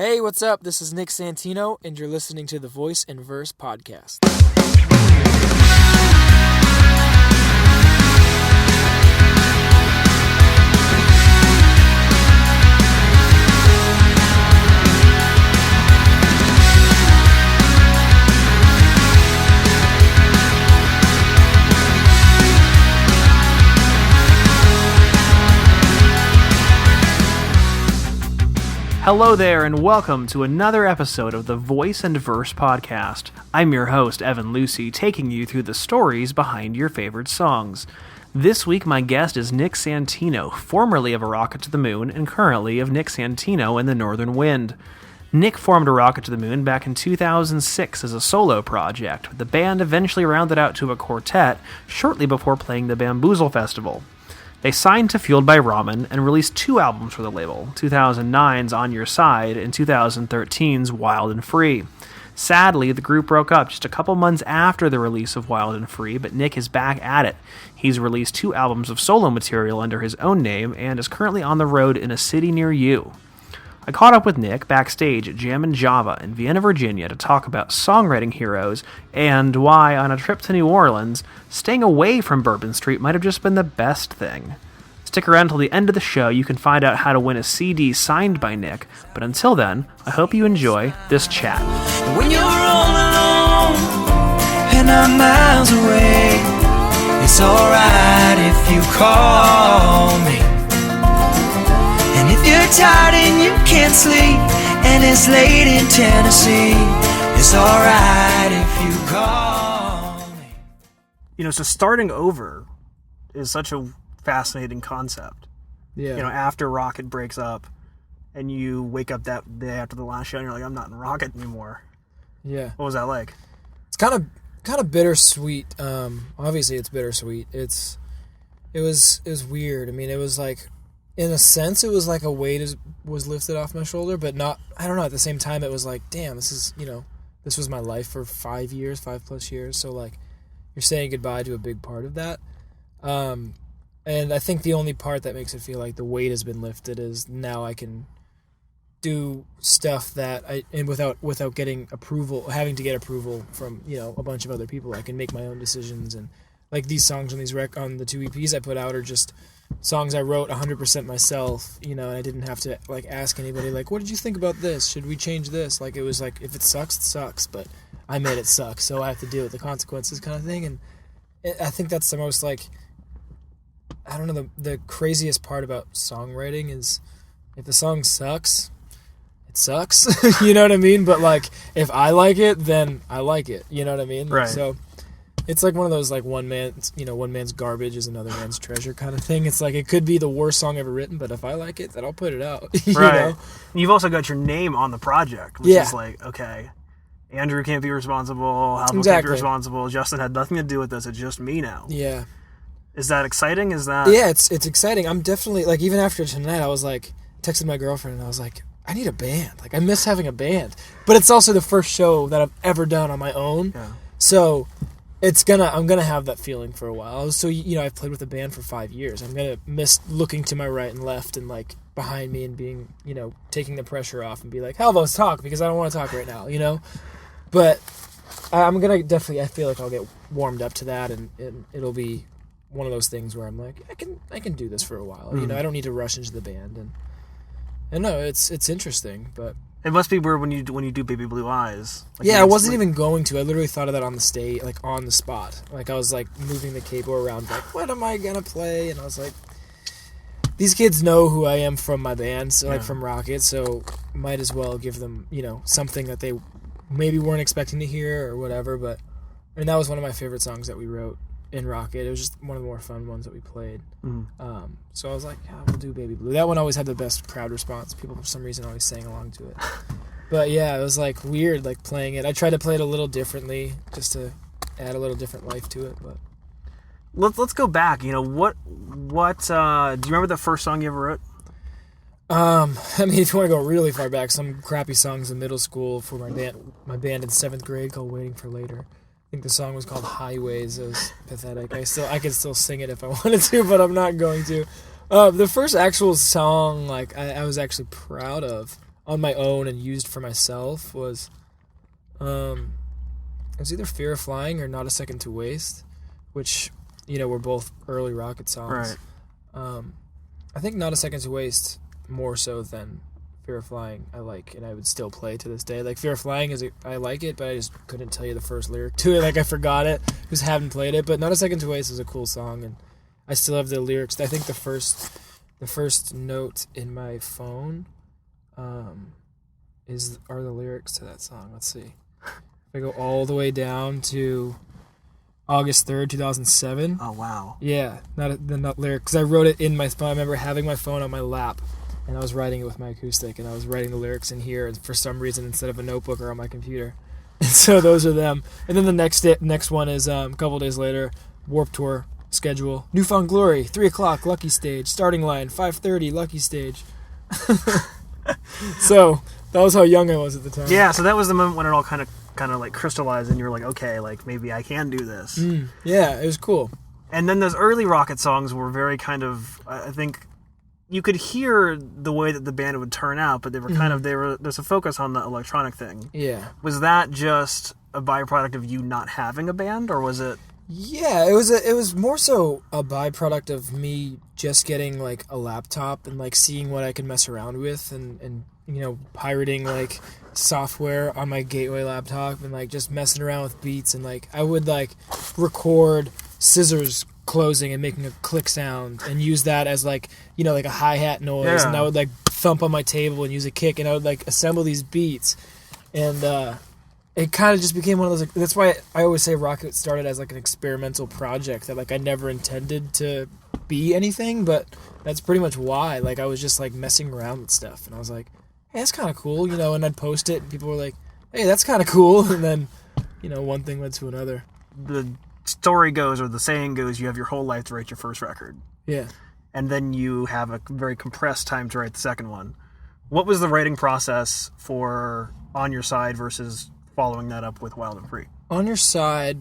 Hey, what's up? This is Nick Santino, and you're listening to the Voice and Verse podcast. Hello there, and welcome to another episode of the Voice and Verse podcast. I'm your host, Evan Lucy, taking you through the stories behind your favorite songs. This week, my guest is Nick Santino, formerly of A Rocket to the Moon and currently of Nick Santino and the Northern Wind. Nick formed A Rocket to the Moon back in 2006 as a solo project, with the band eventually rounded out to a quartet shortly before playing the Bamboozle Festival. They signed to Fueled by Ramen and released two albums for the label, 2009's On Your Side and 2013's Wild and Free. Sadly, the group broke up just a couple months after the release of Wild and Free, but Nick is back at it. He's released two albums of solo material under his own name and is currently on the road in a city near you. I caught up with Nick backstage at Jammin' Java in Vienna, Virginia to talk about songwriting heroes and why, on a trip to New Orleans, staying away from Bourbon Street might have just been the best thing. Stick around till the end of the show, you can find out how to win a CD signed by Nick, but until then, I hope you enjoy this chat. When you're all alone and I'm miles away, it's alright if you call me. And if you're tired and you can't sleep and it's late in Tennessee, it's alright if you call me. You know, so starting over is such a fascinating concept. Yeah. You know, after Rocket breaks up and you wake up that day after the last show and you're like, I'm not in Rocket anymore. Yeah. What was that like? It's kind of bittersweet. Obviously it's bittersweet. It was weird. I mean, it was like, in a sense, it was like a weight was lifted off my shoulder, but not, I don't know, at the same time, it was like, damn, this was my life for 5 plus years, so, like, you're saying goodbye to a big part of that, and I think the only part that makes it feel like the weight has been lifted is now I can do stuff that without getting approval, having to get approval from, a bunch of other people. I can make my own decisions, and, like, these songs on the two EPs I put out are just songs I wrote 100% myself, and I didn't have to, like, ask anybody, like, what did you think about this? Should we change this? Like, it was like, if it sucks, it sucks, but I made it suck, so I have to deal with the consequences kind of thing, and I think that's the most, like, I don't know, the craziest part about songwriting is if the song sucks, it sucks, you know what I mean? But, like, if I like it, then I like it, you know what I mean? Right. So it's like one of those, like, one man's garbage is another man's treasure kind of thing. It's like, it could be the worst song ever written, but if I like it, then I'll put it out. you Right. know? You've also got your name on the project, which Yeah. is like, okay, Andrew can't be responsible, Halvo can't Exactly. be responsible, Justin had nothing to do with this, it's just me now. Yeah. Is that exciting? Is that... Yeah, it's exciting. I'm definitely, like, even after tonight, I was like, texted my girlfriend, and I was like, I need a band. Like, I miss having a band. But it's also the first show that I've ever done on my own. Yeah. So I'm gonna have that feeling for a while. So, I've played with a band for 5 years. I'm gonna miss looking to my right and left and, like, behind me and being, taking the pressure off and be like, Halvo's talk, because I don't want to talk right now, But I'm gonna definitely, I feel like I'll get warmed up to that, and it'll be one of those things where I'm like, I can do this for a while. Mm-hmm. I don't need to rush into the band, and no, it's interesting, but It must be weird when you do Baby Blue Eyes. Like, yeah, I wasn't even going to. I literally thought of that on the stage, like, on the spot. Like, I was, like, moving the keyboard around, like, what am I gonna play? And I was like, these kids know who I am from my band, so, like, from Rocket, so might as well give them, something that they maybe weren't expecting to hear or whatever. And that was one of my favorite songs that we wrote in Rocket. It was just one of the more fun ones that we played. Mm-hmm. So I was like, yeah, we'll do Baby Blue. That one always had the best crowd response. People, for some reason, always sang along to it. But yeah, it was, like, weird, like, playing it. I tried to play it a little differently, just to add a little different life to it. But let's go back. What do you remember the first song you ever wrote? I mean, if you want to go really far back, some crappy songs in middle school for my band in 7th grade called Waiting for Later. I think the song was called Highways. It was pathetic. I could still sing it if I wanted to, but I'm not going to. The first actual song, like, I was actually proud of on my own and used for myself was it was either Fear of Flying or Not a Second to Waste, which, were both early Rocket songs. Right. I think Not a Second to Waste more so than Fear of Flying I like, and I would still play to this day. Like, Fear of Flying, I like it, but I just couldn't tell you the first lyric to it. Like, I forgot it. Just haven't played it. But Not a Second to Waste is a cool song, and I still have the lyrics. I think the first note in my phone are the lyrics to that song. Let's see. If I go all the way down to August 3rd, 2007. Oh, wow. Yeah, not lyric, because I wrote it in my phone. I remember having my phone on my lap, and I was writing it with my acoustic, and I was writing the lyrics in here for some reason instead of a notebook or on my computer. And so those are them. And then the next one is a couple days later, Warped Tour schedule. Newfound Glory, 3 o'clock, Lucky Stage. Starting line, 5:30, Lucky Stage. So that was how young I was at the time. Yeah, so that was the moment when it all kind of like crystallized, and you were like, okay, like maybe I can do this. Yeah, it was cool. And then those early Rocket songs were very kind of, I think, you could hear the way that the band would turn out, but they were there's a focus on the electronic thing. Yeah. Was that just a byproduct of you not having a band, or was it? Yeah, it was more so a byproduct of me just getting like a laptop and like seeing what I could mess around with and pirating like software on my Gateway laptop and like just messing around with beats, and like I would like record scissors closing and making a click sound and use that as like like a hi-hat noise, and I would like thump on my table and use a kick, and I would like assemble these beats, and it kind of just became one of those, like, that's why I always say Rocket started as like an experimental project that like I never intended to be anything, but that's pretty much why. Like I was just like messing around with stuff, and I was like, hey, that's kind of cool, and I'd post it, and people were like, hey, that's kind of cool, and then one thing led to another. The story goes, or the saying goes, you have your whole life to write your first record. Yeah. And then you have a very compressed time to write the second one. What was the writing process for On Your Side versus following that up with Wild and Free? On Your Side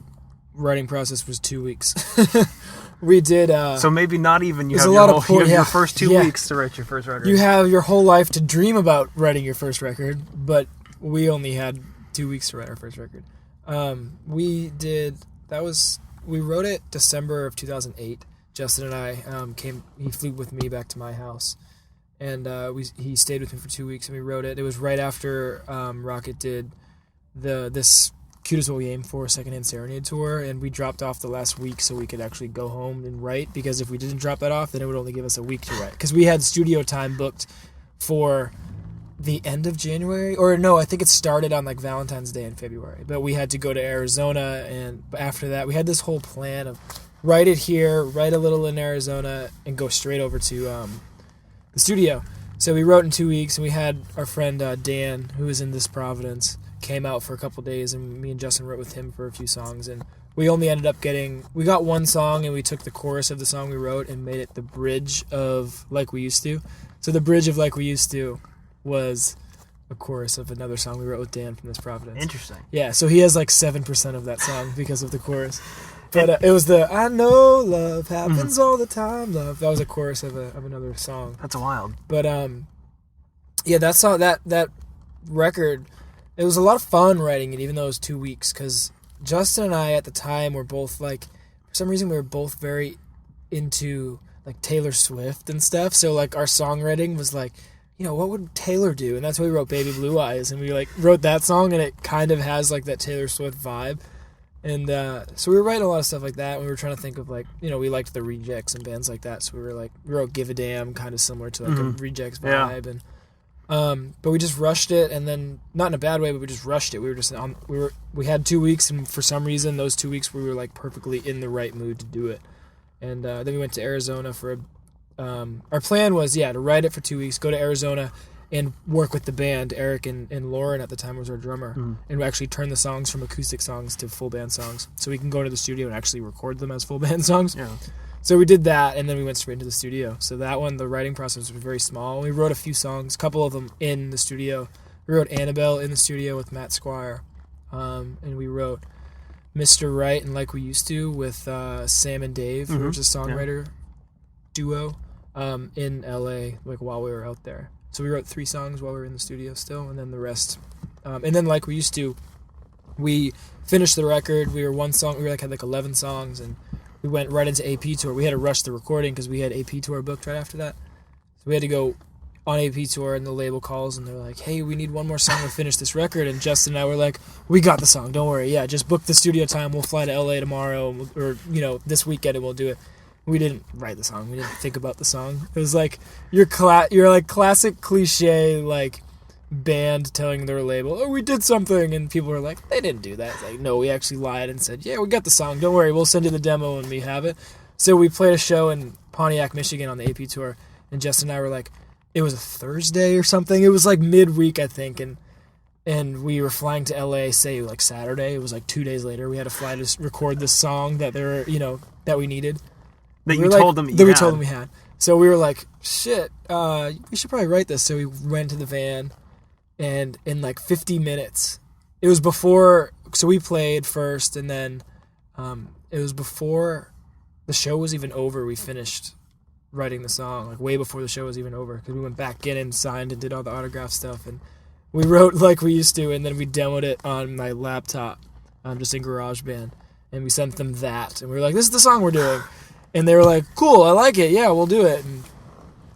writing process was 2 weeks. We did so maybe not even, you have your first 2 weeks to write your first record. You have your whole life to dream about writing your first record, but we only had 2 weeks to write our first record. We wrote it December of 2008. Justin and I he flew with me back to my house, and he stayed with me for 2 weeks, and we wrote it. It was right after Rocket did this Cute Is What We Aim For Secondhand Serenade tour, and we dropped off the last week so we could actually go home and write, because if we didn't drop that off, then it would only give us a week to write, because we had studio time booked for the end of January, or no, I think it started on like Valentine's Day in February, but we had to go to Arizona, and after that we had this whole plan of write it here, write a little in Arizona, and go straight over to the studio. So we wrote in 2 weeks, and we had our friend Dan, who was in this Providence, came out for a couple days, and me and Justin wrote with him for a few songs, and we only ended up we got one song, and we took the chorus of the song we wrote and made it the bridge of Like We Used To. So the bridge of Like We Used To was a chorus of another song we wrote with Dan from this Providence. Interesting. Yeah, so he has like 7% of that song because of the chorus. But it was the I know love happens all the time, love. That was a chorus of another song. That's wild. But yeah, that song, that record, it was a lot of fun writing it, even though it was 2 weeks, because Justin and I at the time were both like, for some reason we were both very into like Taylor Swift and stuff. So like our songwriting was like, what would Taylor do? And that's why we wrote Baby Blue Eyes, and we like wrote that song, and it kind of has like that Taylor Swift vibe. And so we were writing a lot of stuff like that, and we were trying to think of like, we liked the Rejects and bands like that, so we wrote Give a Damn, kind of similar to like a Rejects vibe. Yeah. And but we just rushed it, and then not in a bad way, but we just rushed it. We were just we had 2 weeks, and for some reason those 2 weeks we were like perfectly in the right mood to do it. And then we went to Arizona for our plan was to write it for 2 weeks, go to Arizona and work with the band. Eric and Lauren at the time was our drummer, and we actually turned the songs from acoustic songs to full band songs, so we can go to the studio and actually record them as full band songs. Yeah. So we did that, and then we went straight into the studio. So that one, the writing process was very small. We wrote a few songs, a couple of them in the studio. We wrote Annabelle in the studio with Matt Squire, and we wrote Mr. Right and Like We Used To with Sam and Dave, who was a songwriter duo in LA, like while we were out there. So we wrote 3 songs while we were in the studio still, and then the rest. And then like we used to, we finished the record. We were had like 11 songs, and we went right into AP tour. We had to rush the recording because we had AP tour booked right after that. So we had to go on AP tour, and the label calls, and they're like, hey, we need one more song to finish this record. And Justin and I were like, we got the song, don't worry. Yeah, just book the studio time. We'll fly to LA tomorrow, or, this weekend, and we'll do it. We didn't write the song. We didn't think about the song. It was like your like classic cliche like band telling their label, oh, we did something, and people were like, they didn't do that. It's like, no, we actually lied and said, yeah, we got the song. Don't worry, we'll send you the demo when we have it. So we played a show in Pontiac, Michigan on the AP tour, and Justin and I were like, it was a Thursday or something. It was like midweek, I think, and we were flying to LA, say like Saturday. It was like 2 days later. We had to fly to record this song that that we needed. That we told them we had. So we were like, shit, we should probably write this. So we went to the van, and in like 50 minutes, it was before, so we played first, and then it was before the show was even over, we finished writing the song, like way before the show was even over, because we went back in and signed and did all the autograph stuff, and we wrote like we used to, and then we demoed it on my laptop, just in GarageBand, and we sent them that, and we were like, this is the song we're doing. And they were like, cool, I like it, yeah, we'll do it. And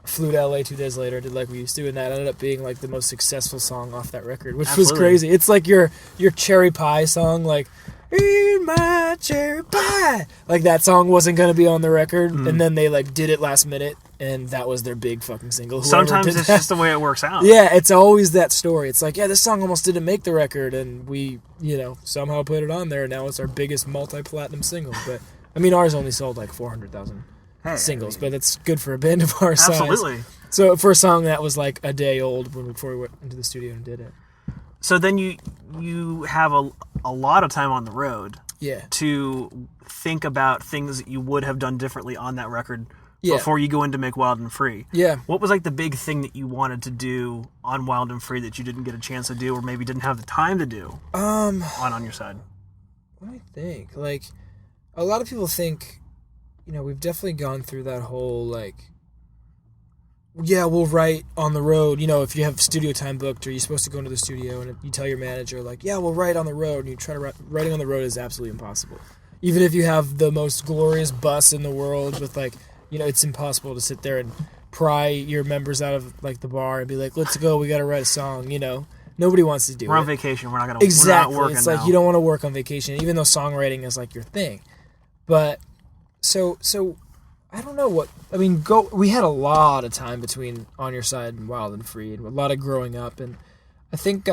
flew to LA 2 days later, did like we used to, and that ended up being like the most successful song off that record, which was crazy. It's like your cherry pie song, like, eat my cherry pie. Like that song wasn't going to be on the record, and then they like did it last minute, and that was their big fucking single. Sometimes it's just the way it works out. Yeah, it's always that story. It's like, yeah, this song almost didn't make the record, and we, somehow put it on there, and now it's our biggest multi-platinum single, but I mean, ours only sold like 400,000 singles, but that's good for a band of our size. Absolutely. So for a song that was like a day old before we went into the studio and did it. So then you have a lot of time on the road to think about things that you would have done differently on that record before you go in to make Wild and Free. Yeah. What was like the big thing that you wanted to do on Wild and Free that you didn't get a chance to do, or maybe didn't have the time to do on Your Side? What do I think? Like, a lot of people think, we've definitely gone through that whole, like, yeah, we'll write on the road. If you have studio time booked, or you're supposed to go into the studio, and you tell your manager, like, yeah, we'll write on the road, and you try to writing on the road is absolutely impossible. Even if you have the most glorious bus in the world with, like, it's impossible to sit there and pry your members out of, like, the bar and be like, let's go, we got to write a song, Nobody wants to do it. We're on vacation. We're not going to Exactly. We're not working it's like now. You don't want to work on vacation, even though songwriting is, like, your thing. But so I don't know what I mean. We had a lot of time between On Your Side and Wild and Free, and a lot of growing up, and I think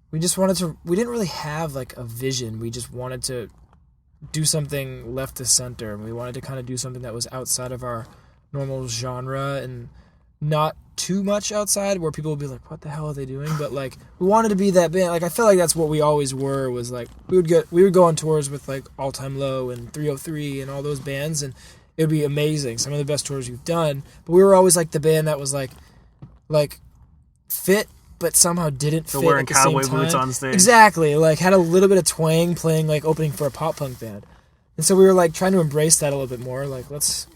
we just wanted to. We didn't really have like a vision. We just wanted to do something left to center, and we wanted to kind of do something that was outside of our normal genre and not too much outside where people would be like, what the hell are they doing? But like, we wanted to be that band. Like, I feel like that's what we always were, was like, we would go on tours with like All Time Low and 303 and all those bands, and it would be amazing. Some of the best tours we've done, but we were always like the band that was like fit, but somehow didn't fit wearing at the same cowboy time. boots on stage. Exactly. Like, had a little bit of twang, playing like opening for a pop punk band. And so we were like trying to embrace that a little bit more. Like, let's,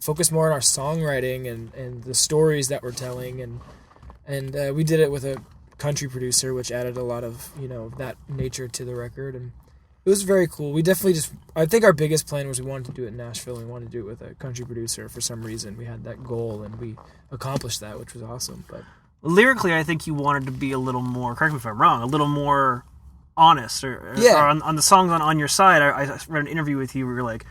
focus more on our songwriting and the stories that we're telling, and we did it with a country producer, which added a lot of that nature to the record, and it was very cool. We definitely I think our biggest plan was we wanted to do it in Nashville, and we wanted to do it with a country producer. For some reason we had that goal, and we accomplished that, which was awesome. But lyrically, I think you wanted to be a little more, correct me if I'm wrong, a little more honest, or on the songs on Your Side. I read an interview with you where you're like,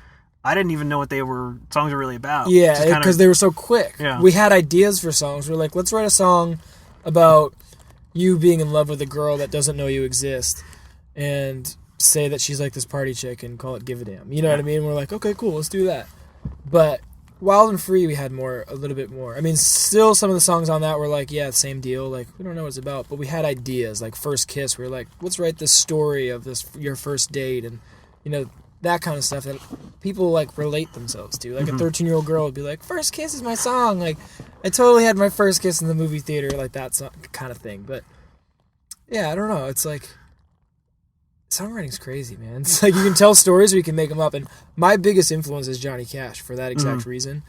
I didn't even know what songs were really about. Yeah, because they were so quick. Yeah. We had ideas for songs. We were like, let's write a song about you being in love with a girl that doesn't know you exist, and say that she's like this party chick, and call it Give a Damn. You know what I mean? We're like, okay, cool, let's do that. But Wild and Free, we had a little bit more. I mean, still some of the songs on that were like, yeah, same deal. Like, we don't know what it's about, but we had ideas. Like First Kiss, we were like, let's write this story of your first date, and that kind of stuff that people like relate themselves to. Like a 13-year-old girl would be like, First Kiss is my song. Like, I totally had my first kiss in the movie theater, like that kind of thing. But yeah, I don't know. It's like, songwriting's crazy, man. It's like, you can tell stories or you can make them up. And my biggest influence is Johnny Cash for that exact reason.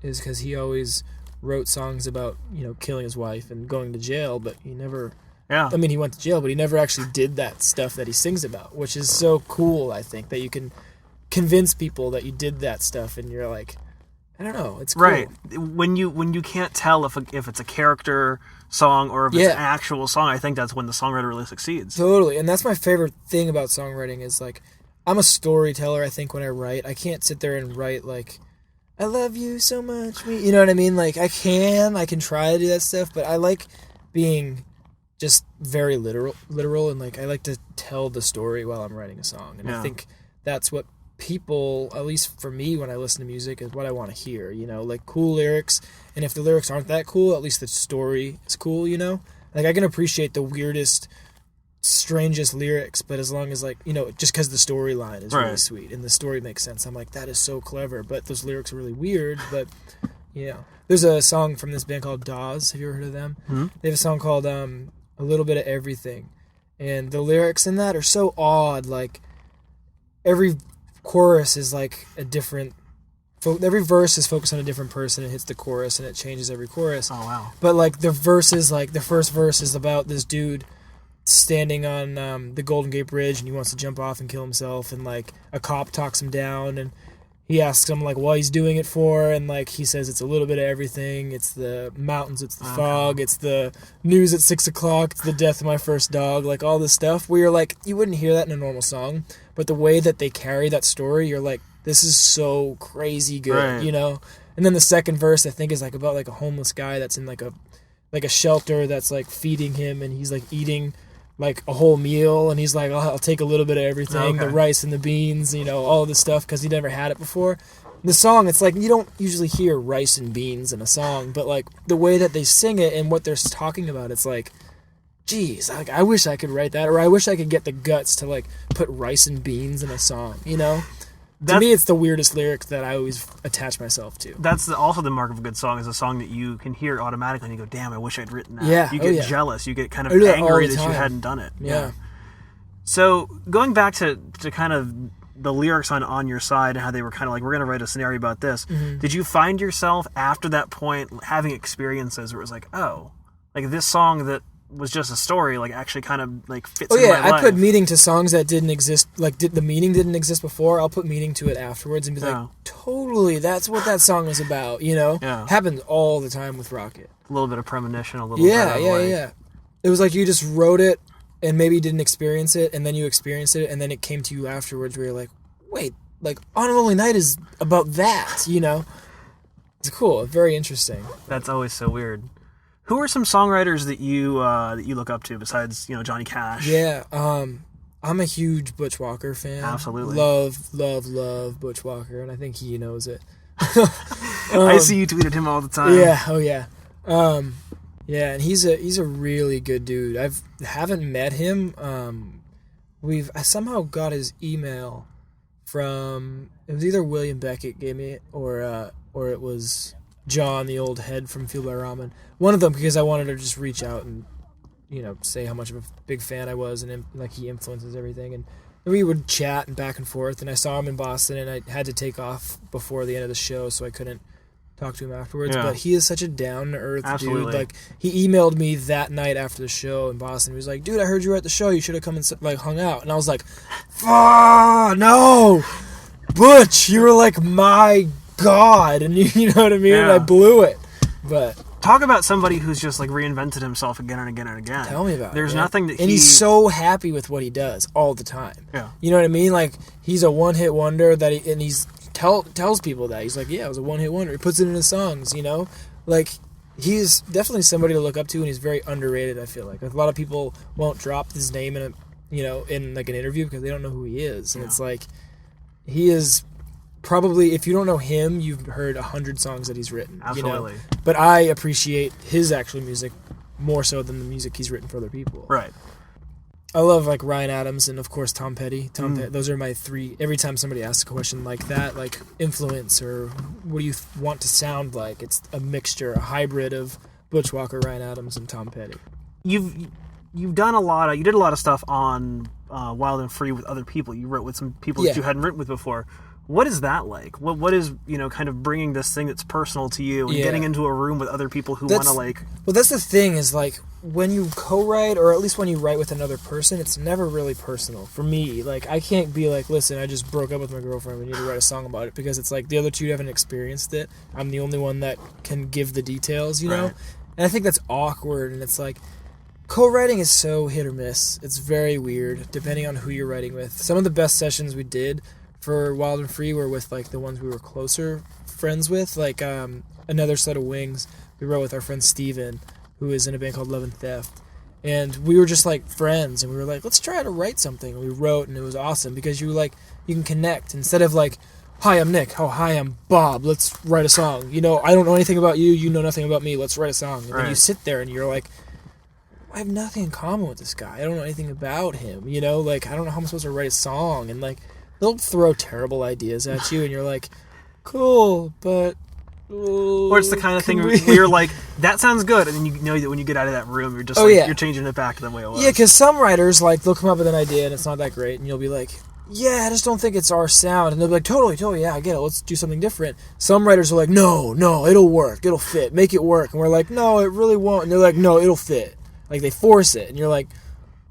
Is because he always wrote songs about, killing his wife and going to jail, but he never... Yeah. I mean, he went to jail, but he never actually did that stuff that he sings about, which is so cool, I think, that you can convince people that you did that stuff, and you're like, I don't know, it's cool. Right. When you can't tell if it's a character song or if it's an actual song, I think that's when the songwriter really succeeds. Totally, and that's my favorite thing about songwriting is, like, I'm a storyteller, I think, when I write. I can't sit there and write, like, I love you so much, you know what I mean? Like, I can try to do that stuff, but I like being... just very literal, and like I like to tell the story while I'm writing a song, and I think that's what people, at least for me, when I listen to music, is what I want to hear. Like cool lyrics, and if the lyrics aren't that cool, at least the story is cool. Like I can appreciate the weirdest, strangest lyrics, but as long as just because the storyline is really sweet and the story makes sense, I'm like, that is so clever. But those lyrics are really weird. But there's a song from this band called Dawes. Have you ever heard of them? Mm-hmm. They have a song called A Little Bit of Everything, and the lyrics in that are so odd. Like every chorus is like a different every verse is focused on a different person. It hits the chorus and it changes every chorus. Oh wow. But like the verses, like the first verse is about this dude standing on the Golden Gate Bridge, and he wants to jump off and kill himself, and like a cop talks him down, and he asks him, like, what he's doing it for, and, like, he says it's a little bit of everything. It's the mountains, it's the fog, it's the news at 6 o'clock, it's the death of my first dog, like, all this stuff where you're like, you wouldn't hear that in a normal song, but the way that they carry that story, you're like, this is so crazy good, And then the second verse, I think, is, like, about, like, a homeless guy that's in, like a shelter that's, like, feeding him, and he's, like, eating... like a whole meal, and he's like, I'll take a little bit of everything, the rice and the beans, all this stuff, because he never had it before. The song, it's like, you don't usually hear rice and beans in a song, but like the way that they sing it and what they're talking about, it's like, geez, like, I wish I could write that, or I wish I could get the guts to like put rice and beans in a song, To me, it's the weirdest lyric that I always attach myself to. That's also the mark of a good song, is a song that you can hear automatically and you go, damn, I wish I'd written that. Yeah. You get jealous. You get kind of angry that you hadn't done it. Yeah. So going back to kind of the lyrics on your side and how they were kind of like, we're going to write a scenario about this. Mm-hmm. Did you find yourself after that point having experiences where it was like, oh, like this song that was just a story, like actually kind of like fits in my life? I put meaning to songs that didn't exist, like the meaning didn't exist before. I'll put meaning to it afterwards and be like, totally, that's what that song is about, Happens all the time with Rocket. A little bit of premonition, a little bit of Yeah. It was like you just wrote it and maybe you didn't experience it, and then you experienced it, and then it came to you afterwards where you're like, wait, like On a Lonely Night is about that, It's cool, very interesting. That's always so weird. Who are some songwriters that you look up to besides Johnny Cash? Yeah, I'm a huge Butch Walker fan. Absolutely, love Butch Walker, and I think he knows it. I see you tweeted him all the time. Yeah, and he's a really good dude. I haven't met him. I somehow got his email from, it was either William Beckett gave me it or it was John, the old head from Fueled by Ramen. One of them, because I wanted to just reach out and, say how much of a big fan I was, and like he influences everything. And we would chat and back and forth, and I saw him in Boston, and I had to take off before the end of the show, so I couldn't talk to him afterwards. But he is such a down-to-earth dude. Like, he emailed me that night after the show in Boston. He was like, dude, I heard you were at the show. You should have come and like hung out. And I was like, no, Butch, you were like my God, and you know what I mean? And I blew it. But talk about somebody who's just like reinvented himself again and again and again. Tell me about it. There's nothing that and he's so happy with what he does all the time. Yeah. You know what I mean? Like, he's a one-hit wonder and he's tells people that. He's like, yeah, it was a one-hit wonder. He puts it in his songs, Like, he's definitely somebody to look up to, and he's very underrated, I feel like. A lot of people won't drop his name in in like an interview because they don't know who he is. And it's like, he is probably, if you don't know him, you've heard 100 songs that he's written. Absolutely. But I appreciate his actual music more so than the music he's written for other people. Right. I love like Ryan Adams and of course Tom Petty. Those are my three. Every time somebody asks a question like that, like influence or what do you want to sound like, it's a mixture, a hybrid of Butch Walker, Ryan Adams, and Tom Petty. You've done a lot of, you did a lot of stuff on Wild and Free with other people. You wrote with some people that you hadn't written with before. What is that like? What is, kind of bringing this thing that's personal to you and getting into a room with other people who want to like... Well, that's the thing is like when you co-write, or at least when you write with another person, it's never really personal. For me, like I can't be like, listen, I just broke up with my girlfriend, we need to write a song about it, because it's like the other two haven't experienced it. I'm the only one that can give the details, you know? And I think that's awkward, and it's like co-writing is so hit or miss. It's very weird depending on who you're writing with. Some of the best sessions we did for Wild and Free were with like the ones we were closer friends with, like Another Set of Wings we wrote with our friend Steven, who is in a band called Love and Theft, and we were just like friends, and we were like, let's try to write something, and we wrote, and it was awesome because you can connect instead of like, hi, I'm Nick, oh hi, I'm Bob, let's write a song, I don't know anything about you, you know nothing about me, let's write a song. And then you sit there and you're like, I have nothing in common with this guy, I don't know anything about him, like I don't know how I'm supposed to write a song, and like they'll throw terrible ideas at you, and you're like, cool, but... Or it's the kind of thing where you're like, that sounds good, and then you know that when you get out of that room, you're just you're changing it back to the way it was. Yeah, because some writers, like, they'll come up with an idea, and it's not that great, and you'll be like, yeah, I just don't think it's our sound, and they'll be like, totally, yeah, I get it, let's do something different. Some writers are like, no, it'll work, it'll fit, make it work, and we're like, no, it really won't, and they're like, no, it'll fit. Like, they force it, and you're like,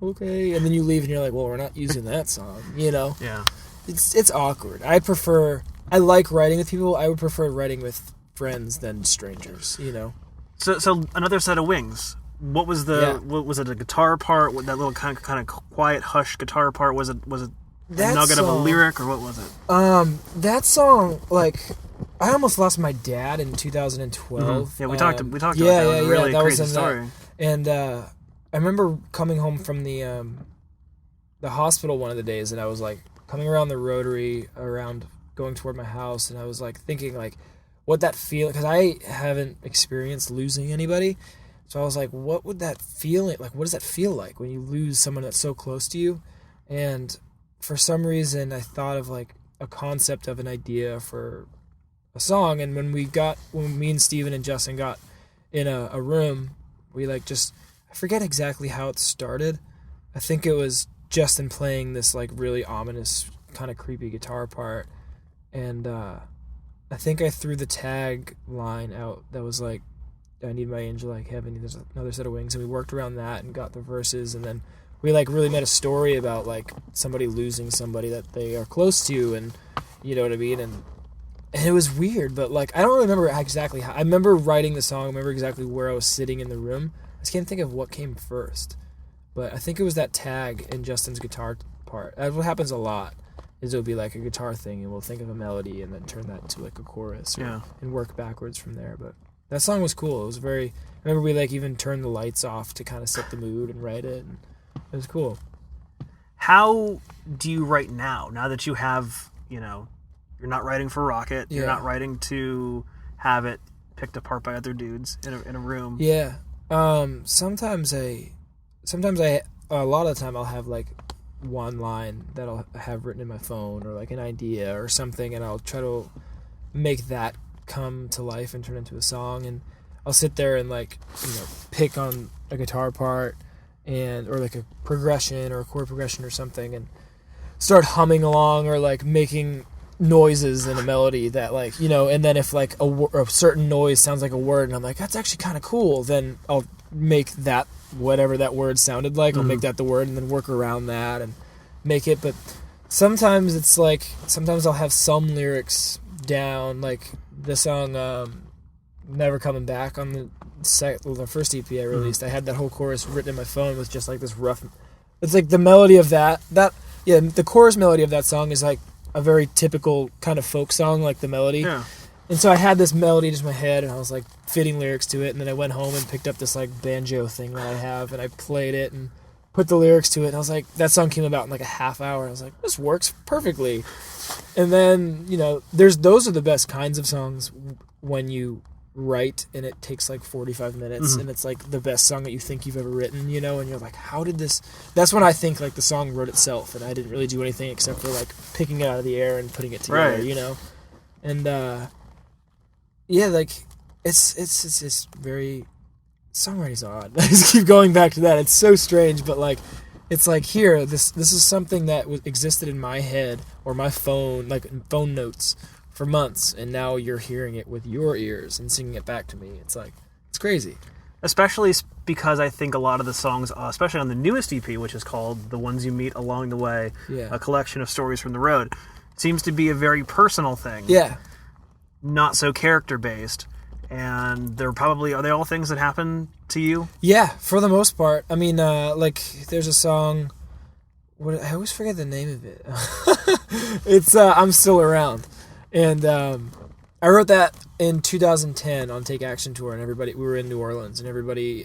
okay, and then you leave, and you're like, well, we're not using that song, Yeah. It's awkward. I like writing with people. I would prefer writing with friends than strangers, So Another Set of Wings. What was was it a guitar part? What, that little kind of quiet hush guitar part? Was it a nugget of a lyric, or what was it? That song, like, I almost lost my dad in 2012. Mm-hmm. Yeah, we talked about that. Yeah, It was a really that crazy was story. And I remember coming home from the hospital one of the days, and I was like coming around the rotary around going toward my house, and I was like thinking like what that feel, because I haven't experienced losing anybody, so I was like, what would that feel like? What does that feel like when you lose someone that's so close to you? And for some reason I thought of like a concept of an idea for a song, and when me and Steven and Justin got in a room, we like just, I forget exactly how it started. I think it was Justin playing this like really ominous kind of creepy guitar part, and I think I threw the tag line out that was like, I need my angel like heaven, there's another set of wings, and we worked around that and got the verses, and then we like really made a story about like somebody losing somebody that they are close to, and you know what I mean, and it was weird, but like I don't really remember exactly how. I remember writing the song, I remember exactly where I was sitting in the room. I just can't think of what came first, but I think it was that tag in Justin's guitar part. That's what happens a lot, is it'll be like a guitar thing, and we'll think of a melody and then turn that into like a chorus, and work backwards from there. But that song was cool. It was very, I remember we like even turned the lights off to kind of set the mood and write it, and it was cool. How do you write now that you have, you're not writing for Rocket, you're not writing to have it picked apart by other dudes in a room? Yeah. Sometimes a lot of the time I'll have like one line that I'll have written in my phone, or like an idea or something, and I'll try to make that come to life and turn into a song, and I'll sit there and like, pick on a guitar part or like a progression or a chord progression or something, and start humming along, or like making noises in a melody that like, and then if like a certain noise sounds like a word, and I'm like, that's actually kind of cool, then I'll make that, whatever that word sounded like, I'll make that the word, and then work around that and make it. But sometimes it's like, sometimes I'll have some lyrics down, like the song Never Coming Back on the first EP I released. I had that whole chorus written in my phone with just like this rough, it's like the melody of the chorus melody of that song is like a very typical kind of folk song, like the melody. Yeah. And so I had this melody just in my head, and I was like fitting lyrics to it, and then I went home and picked up this like banjo thing that I have, and I played it and put the lyrics to it, and I was like, that song came about in like a half hour, and I was like, this works perfectly. And then, those are the best kinds of songs when you write and it takes like 45 minutes, and it's like the best song that you think you've ever written, and you're like, how did this, that's when I think like the song wrote itself, and I didn't really do anything except for like picking it out of the air and putting it together, and like it's very, songwriting's odd. I just keep going back to that. It's so strange, but like, it's like, here, this is something that existed in my head, or my phone, like phone notes for months, and now you're hearing it with your ears and singing it back to me. It's like, it's crazy. Especially because I think a lot of the songs, especially on the newest EP, which is called The Ones You Meet Along the Way, a collection of stories from the road, seems to be a very personal thing. Yeah. Not so character-based. And are they all things that happen to you? Yeah, for the most part. I mean, like, there's a song, I always forget the name of it. It's I'm Still Around. And I wrote that in 2010 on Take Action Tour, and we were in New Orleans, and everybody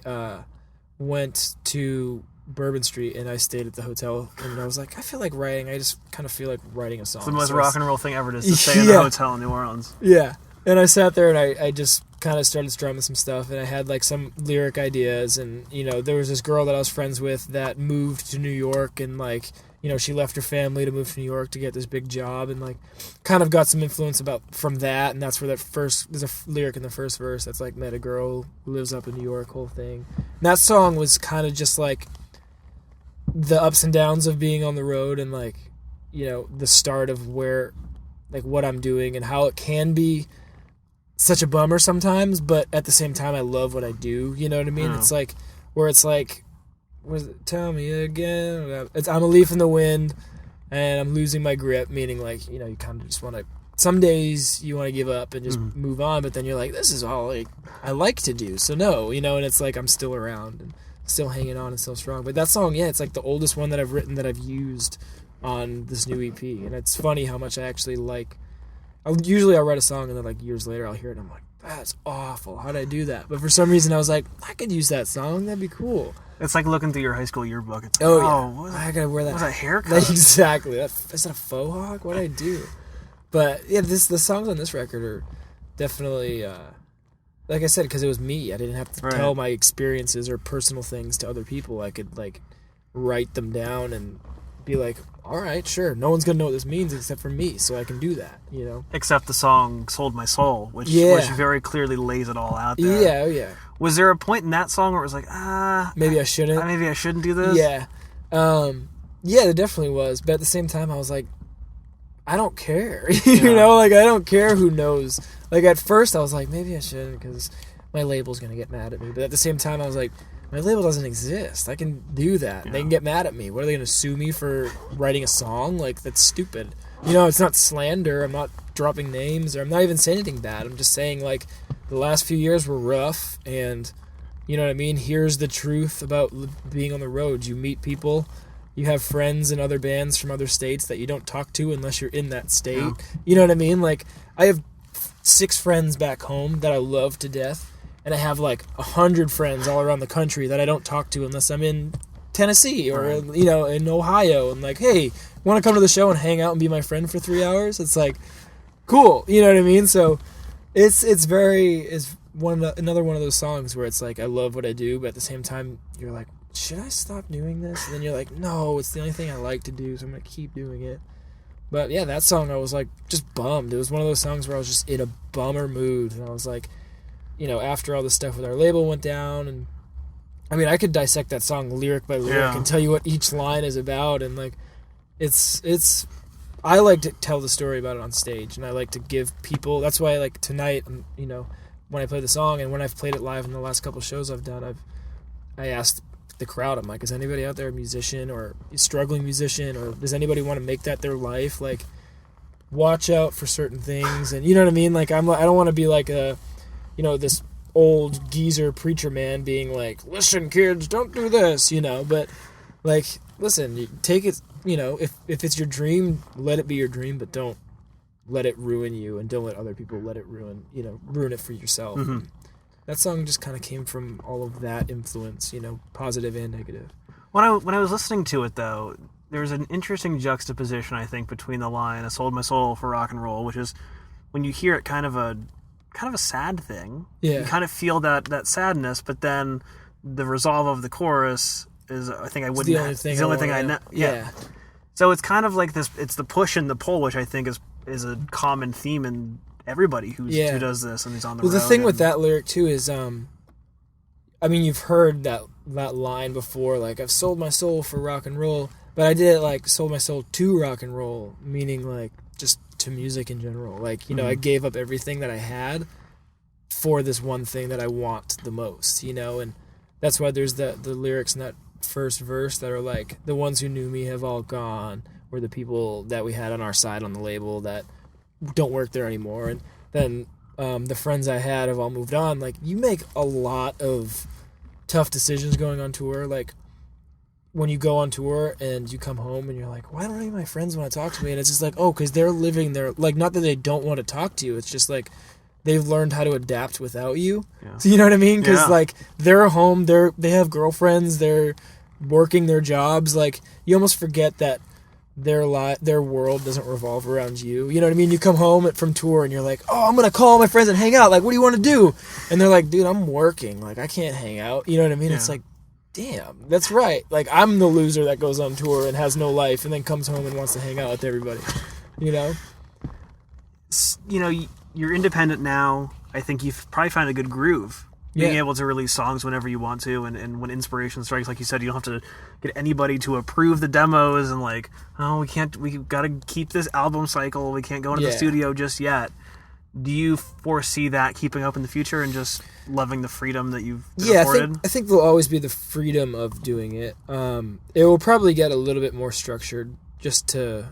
went to Bourbon Street, and I stayed at the hotel, and I was like, I feel like writing. I just kind of feel like writing a song. It's the most rock and roll thing ever, to stay in a hotel in New Orleans. Yeah. And I sat there, and I just kind of started strumming some stuff, and I had like some lyric ideas, and there was this girl that I was friends with that moved to New York, and like, she left her family to move to New York to get this big job, and like kind of got some influence from that, and that's where there's a lyric in the first verse that's like, met a girl who lives up in New York, whole thing. And that song was kind of just like the ups and downs of being on the road, and like, the start of where, like, what I'm doing and how it can be such a bummer sometimes, but at the same time I love what I do, you know what I mean? It's like, where it's like, tell me again, I'm a leaf in the wind and I'm losing my grip, meaning like, you kind of just want to, some days you want to give up and just move on, but then you're like, this is all like I like to do, so no, and it's like I'm still around and still hanging on and still strong. But that song, it's like the oldest one that I've written that I've used on this new EP, and it's funny how much I actually like. Usually I'll write a song and then like years later I'll hear it and I'm like, that's awful, how did I do that? But for some reason I was like, I could use that song, that'd be cool. It's like looking through your high school yearbook. It's like, I gotta wear that. Was that haircut? Exactly. Is that a faux hawk? What did I do? But yeah, the songs on this record are definitely, like I said, because it was me. I didn't have to tell my experiences or personal things to other people. I could like write them down and be like, all right, sure. No one's gonna know what this means except for me, so I can do that. Except the song "Sold My Soul," which very clearly lays it all out there. Yeah, yeah. Was there a point in that song where it was like, maybe I shouldn't. Maybe I shouldn't do this. Yeah, yeah, there definitely was. But at the same time, I was like, I don't care. Like I don't care who knows. Like at first, I was like, maybe I shouldn't because my label's gonna get mad at me. But at the same time, I was like, my label doesn't exist. I can do that. They can get mad at me. What, are they going to sue me for writing a song? Like, that's stupid. It's not slander. I'm not dropping names, or I'm not even saying anything bad. I'm just saying, like, the last few years were rough, and, you know what I mean? Here's the truth about being on the road. You meet people. You have friends in other bands from other states that you don't talk to unless you're in that state. Yeah. You know what I mean? Like, I have 6 friends back home that I love to death. And I have like 100 friends all around the country that I don't talk to unless I'm in Tennessee or, in Ohio. And like, hey, want to come to the show and hang out and be my friend for 3 hours? It's like, cool. You know what I mean? So it's another one of those songs where it's like, I love what I do, but at the same time, you're like, should I stop doing this? And then you're like, no, it's the only thing I like to do, so I'm going to keep doing it. But yeah, that song, I was like, just bummed. It was one of those songs where I was just in a bummer mood. And I was like, after all the stuff with our label went down, and I mean, I could dissect that song lyric by lyric and tell you what each line is about, and like, it's, I like to tell the story about it on stage, and I like to give people, that's why like tonight, when I play the song, and when I've played it live in the last couple shows I've done, I asked the crowd, I'm like, is anybody out there a musician or a struggling musician, or does anybody want to make that their life? Like, watch out for certain things, and you know what I mean? Like, I don't want to be like this old geezer preacher man being like, listen, kids, don't do this, but like, listen, take it, if it's your dream, let it be your dream, but don't let it ruin you, and don't let other people let it ruin it for yourself. Mm-hmm. That song just kind of came from all of that influence, positive and negative. When I was listening to it, though, there's an interesting juxtaposition, I think, between the line, I sold my soul for rock and roll, which is, when you hear it, kind of a sad thing. Yeah. You kind of feel that sadness, but then the resolve of the chorus is, I think it's the only thing I know. Yeah. So it's kind of like this, it's the push and the pull, which I think is a common theme in everybody who does this and who's on the road. The thing with that lyric too is, I mean, you've heard that line before, like, I've sold my soul for rock and roll, but I did it like sold my soul to rock and roll, meaning like just to music in general. Like, you know, I gave up everything that I had for this one thing that I want the most, you know, and that's why there's the lyrics in that first verse that are like, the ones who knew me have all gone, or the people that we had on our side on the label that don't work there anymore, and then the friends I had have all moved on. Like, you make a lot of tough decisions going on tour. Like, when you go on tour and you come home and you're like, why don't any of my friends want to talk to me? And it's just like, oh, because they're living their, like, not that they don't want to talk to you, it's just like they've learned how to adapt without you. Yeah. So you know what I mean? Because like, they're home, they have girlfriends, they're working their jobs. Like, you almost forget that their world doesn't revolve around you. You know what I mean? You come home from tour and you're like, oh, I'm gonna call my friends and hang out. Like, what do you want to do? And they're like, dude, I'm working. Like, I can't hang out. You know what I mean? Yeah. It's like, damn, that's right. Like, I'm the loser that goes on tour and has no life and then comes home and wants to hang out with everybody. You know? You know, you're independent now. I think you've probably found a good groove. Being able to release songs whenever you want to, and when inspiration strikes, like you said, you don't have to get anybody to approve the demos and like, oh, we got to keep this album cycle, we can't go into the studio just yet. Do you foresee that keeping up in the future and just loving the freedom that you've afforded? I think there'll always be the freedom of doing it. It will probably get a little bit more structured just to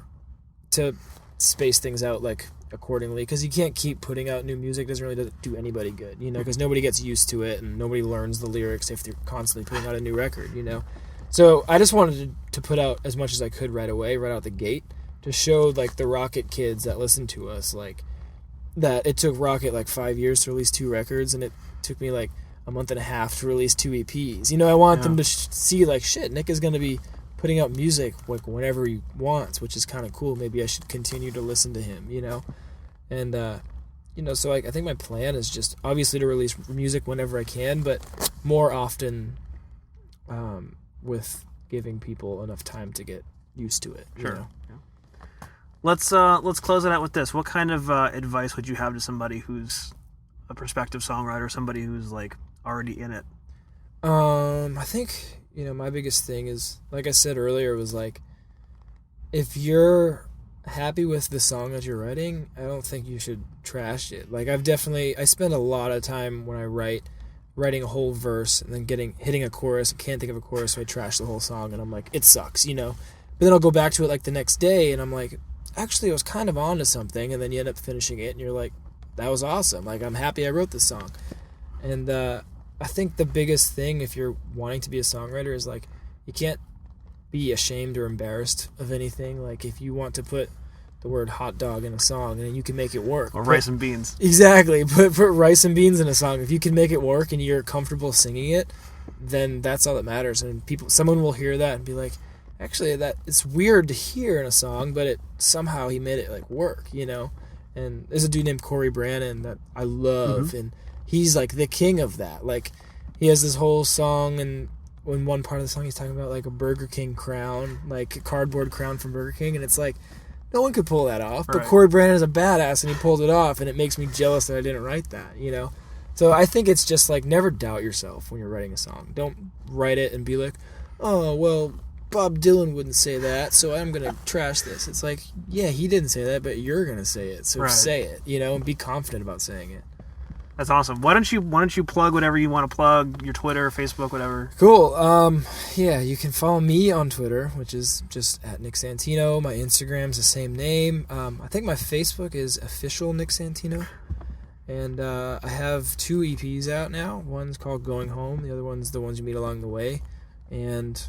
space things out, like, accordingly, because you can't keep putting out new music. Doesn't really do anybody good, you know, because nobody gets used to it and nobody learns the lyrics if they're constantly putting out a new record, you know. So I just wanted to put out as much as I could right away, right out the gate, to show like the Rocket kids that listen to us, like, that it took Rocket like 5 years to release 2 records, and it took me like a month and a half to release 2 EPs. You know, I want them to see like, shit, Nick is going to be putting out music like whenever he wants, which is kind of cool. Maybe I should continue to listen to him, you know. And you know, so like, I think my plan is just obviously to release music whenever I can, but more often with giving people enough time to get used to it. Sure. You know? Yeah. Let's close it out with this. What kind of advice would you have to somebody who's a prospective songwriter, somebody who's like already in it? I think, you know, my biggest thing is, like I said earlier, was like, if you're happy with the song that you're writing, I don't think you should trash it. Like, I spend a lot of time when I writing a whole verse and then hitting a chorus and can't think of a chorus, so I trash the whole song and I'm like, it sucks, you know. But then I'll go back to it like the next day and I'm like, actually I was kind of onto something, and then you end up finishing it and you're like, that was awesome. Like, I'm happy I wrote this song. And I think the biggest thing if you're wanting to be a songwriter is like, you can't be ashamed or embarrassed of anything. Like, if you want to put the word hot dog in a song and you can make it work, or rice and beans, exactly, put rice and beans in a song, if you can make it work and you're comfortable singing it, then that's all that matters. And someone will hear that and be like, actually, that it's weird to hear in a song, but somehow he made it like work, you know. And there's a dude named Corey Brannon that I love, and he's like the king of that. Like, he has this whole song, and in one part of the song he's talking about like a Burger King crown, like a cardboard crown from Burger King, and it's like, no one could pull that off. Right. But Corey Brannon is a badass, and he pulled it off, and it makes me jealous that I didn't write that, you know? So I think it's just like, never doubt yourself when you're writing a song. Don't write it and be like, oh, well, Bob Dylan wouldn't say that, so I'm going to trash this. It's like, yeah, he didn't say that, but you're going to say it, so say it, you know, and be confident about saying it. That's awesome. Why don't you plug whatever you want to plug, your Twitter, Facebook, whatever? Cool. Yeah, you can follow me on Twitter, which is just at Nick Santino. My Instagram's the same name. I think my Facebook is official Nick Santino. And I have 2 EPs out now. One's called Going Home. The other one's The Ones You Meet Along the Way. And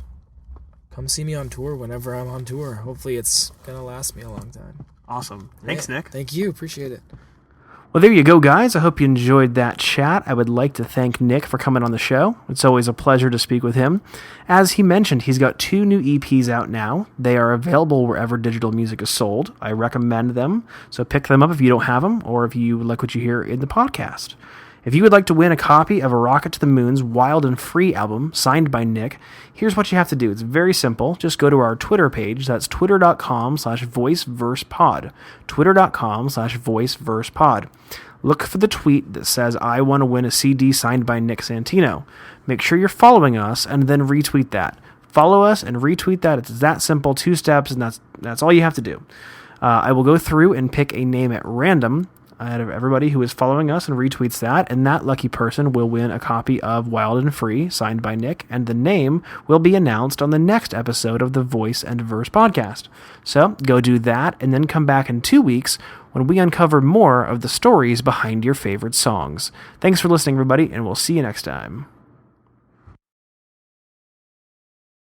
come see me on tour whenever I'm on tour. Hopefully it's going to last me a long time. Awesome. Thanks, Nick. Thank you. Appreciate it. Well, there you go, guys. I hope you enjoyed that chat. I would like to thank Nick for coming on the show. It's always a pleasure to speak with him. As he mentioned, he's got 2 new EPs out now. They are available wherever digital music is sold. I recommend them, so pick them up if you don't have them, or if you like what you hear in the podcast. If you would like to win a copy of A Rocket to the Moon's Wild and Free album, signed by Nick, here's what you have to do. It's very simple. Just go to our Twitter page. That's twitter.com/voiceversepod. Twitter.com/voiceversepod. Look for the tweet that says, I want to win a CD signed by Nick Santino. Make sure you're following us and then retweet that. Follow us and retweet that. It's that simple, 2 steps, and that's all you have to do. I will go through and pick a name at random out of everybody who is following us and retweets that, and that lucky person will win a copy of Wild and Free, signed by Nick, and the name will be announced on the next episode of the Voice and Verse podcast. So go do that, and then come back in 2 weeks when we uncover more of the stories behind your favorite songs. Thanks for listening, everybody, and we'll see you next time.